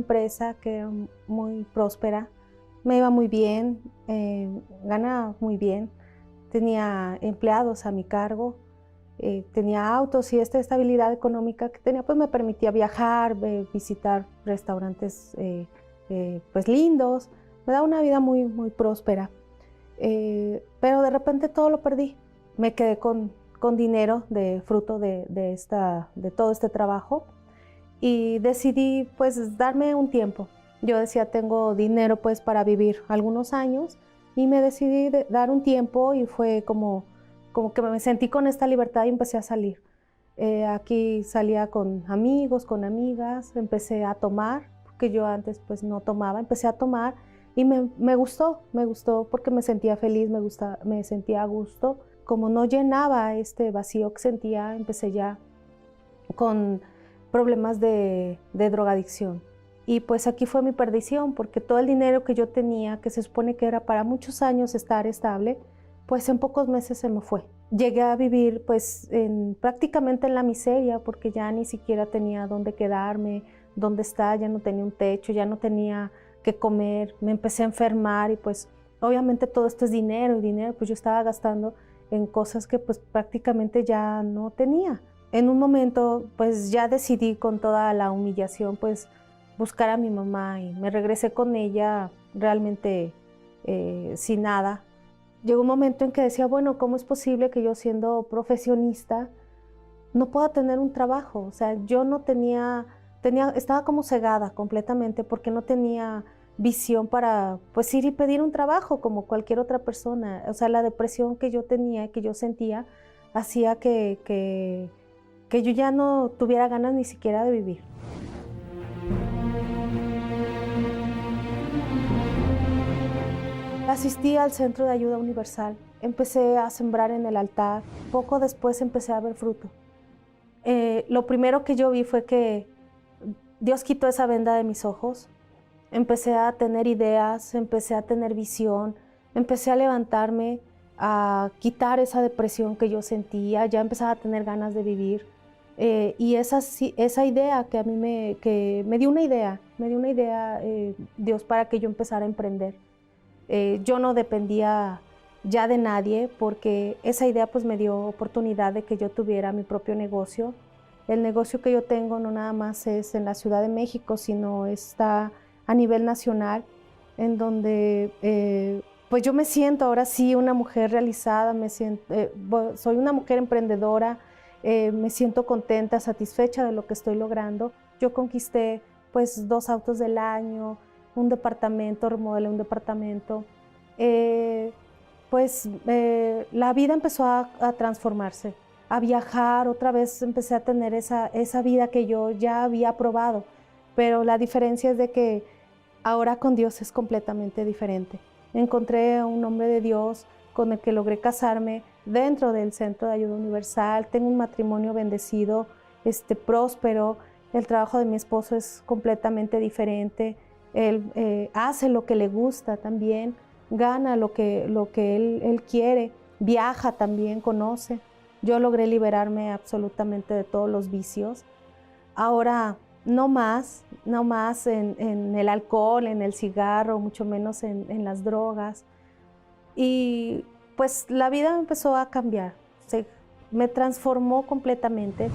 empresa que era muy próspera, me iba muy bien, ganaba muy bien, tenía empleados a mi cargo, tenía autos y esta estabilidad económica que tenía pues me permitía viajar, visitar restaurantes pues lindos, me daba una vida muy próspera. Pero de repente todo lo perdí. Me quedé con dinero de fruto de todo este trabajo y decidí pues darme un tiempo. Yo decía, tengo dinero pues para vivir algunos años y me decidí dar un tiempo y fue como que me sentí con esta libertad y empecé a salir. Aquí salía con amigos, con amigas, empecé a tomar, porque yo antes pues no tomaba, empecé a tomar y me gustó porque me sentía feliz, me sentía a gusto. Como no llenaba este vacío que sentía, empecé ya con problemas de drogadicción. Y pues aquí fue mi perdición, porque todo el dinero que yo tenía, que se supone que era para muchos años estar estable, pues en pocos meses se me fue. Llegué a vivir pues prácticamente en la miseria, porque ya ni siquiera tenía dónde quedarme, dónde estar, ya no tenía un techo, ya no tenía que comer, me empecé a enfermar y pues obviamente todo esto es dinero y dinero, pues yo estaba gastando en cosas que pues prácticamente ya no tenía. En un momento pues ya decidí con toda la humillación pues buscar a mi mamá y me regresé con ella realmente sin nada. Llegó un momento en que decía, bueno, ¿cómo es posible que yo siendo profesionista no pueda tener un trabajo? O sea, yo no estaba como cegada completamente porque no tenía visión para pues ir y pedir un trabajo como cualquier otra persona. O sea, la depresión que yo tenía, que yo sentía, hacía que yo ya no tuviera ganas ni siquiera de vivir. Asistí al Centro de Ayuda Universal, empecé a sembrar en el altar, poco después empecé a ver fruto. Lo primero que yo vi fue que Dios quitó esa venda de mis ojos, empecé a tener ideas, empecé a tener visión, empecé a levantarme, a quitar esa depresión que yo sentía, ya empezaba a tener ganas de vivir. Y esa idea que a mí me dio una idea, Dios, para que yo empezara a emprender. Yo no dependía ya de nadie porque esa idea pues me dio oportunidad de que yo tuviera mi propio negocio. El negocio que yo tengo no nada más es en la Ciudad de México, sino está a nivel nacional, en donde pues yo me siento ahora sí una mujer realizada, soy una mujer emprendedora, me siento contenta, satisfecha de lo que estoy logrando. Yo conquisté pues 2 autos del año, un departamento, remodelé un departamento. La vida empezó a transformarse, a viajar, otra vez empecé a tener esa vida que yo ya había probado, pero la diferencia es de que ahora con Dios es completamente diferente. Encontré a un hombre de Dios con el que logré casarme dentro del Centro de Ayuda Universal, tengo un matrimonio bendecido, próspero, el trabajo de mi esposo es completamente diferente. Él hace lo que le gusta también, gana lo que él quiere, viaja también, conoce. Yo logré liberarme absolutamente de todos los vicios. Ahora no más en el alcohol, en el cigarro, mucho menos en las drogas. Y pues la vida empezó a cambiar, me transformó completamente.